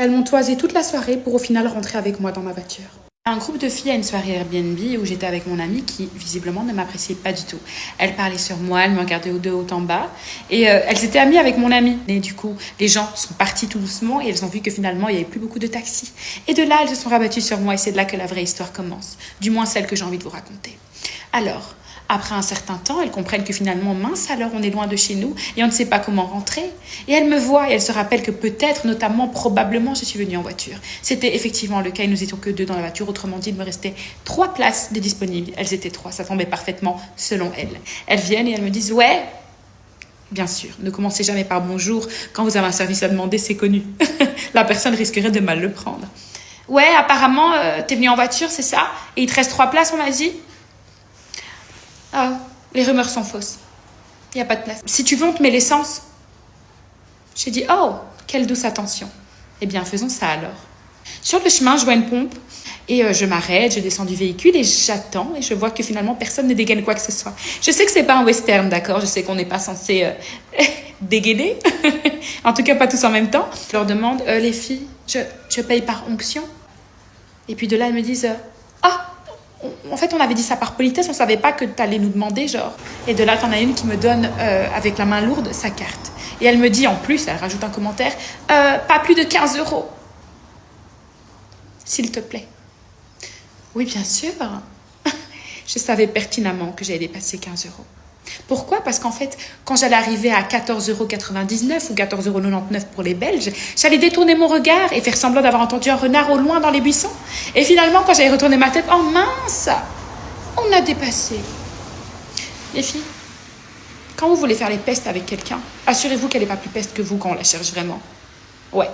Elles m'ont toisé toute la soirée pour au final rentrer avec moi dans ma voiture. Un groupe de filles à une soirée Airbnb où j'étais avec mon amie qui visiblement ne m'appréciait pas du tout. Elle parlait sur moi, elle me regardait de haut en bas et elles étaient amies avec mon amie. Et du coup, les gens sont partis tout doucement et elles ont vu que finalement il n'y avait plus beaucoup de taxis. Et de là, elles se sont rabattues sur moi et c'est de là que la vraie histoire commence. Du moins celle que j'ai envie de vous raconter. Alors, après un certain temps, elles comprennent que finalement, mince, alors on est loin de chez nous et on ne sait pas comment rentrer. Et elles me voient et elles se rappellent que peut-être, notamment, probablement, je suis venue en voiture. C'était effectivement le cas et nous étions que 2 dans la voiture. Autrement dit, il me restait 3 places de disponibles. Elles étaient 3, ça tombait parfaitement selon elles. Elles viennent et elles me disent « Ouais !» Bien sûr, ne commencez jamais par bonjour. Quand vous avez un service à demander, c'est connu. La personne risquerait de mal le prendre. « Ouais, apparemment, t'es venue en voiture, c'est ça? Et il te reste 3 places, on m'a dit ?» Ah, les rumeurs sont fausses. Il n'y a pas de place. Si tu veux, on te met l'essence. J'ai dit, oh, quelle douce attention. Eh bien, faisons ça alors. Sur le chemin, je vois une pompe et je m'arrête, je descends du véhicule et j'attends et je vois que finalement, personne ne dégaine quoi que ce soit. Je sais que c'est pas un western, d'accord? Je sais qu'on n'est pas censé dégainer. En tout cas, pas tous en même temps. Je leur demande, les filles, je paye par onction. Et puis de là, elles me disent, ah, en fait, on avait dit ça par politesse, on savait pas que t'allais nous demander, genre. Et de là, t'en as une qui me donne, avec la main lourde, sa carte. Et elle me dit, en plus, elle rajoute un commentaire, pas plus de 15 €. S'il te plaît. Oui, bien sûr. Je savais pertinemment que j'allais dépasser 15 €. Pourquoi? Parce qu'en fait, quand j'allais arriver à 14,99 € ou 14,99 € pour les Belges, j'allais détourner mon regard et faire semblant d'avoir entendu un renard au loin dans les buissons. Et finalement, quand j'allais retourner ma tête, oh mince, on a dépassé. Les filles, quand vous voulez faire les pestes avec quelqu'un, assurez-vous qu'elle n'est pas plus peste que vous quand on la cherche vraiment. Ouais.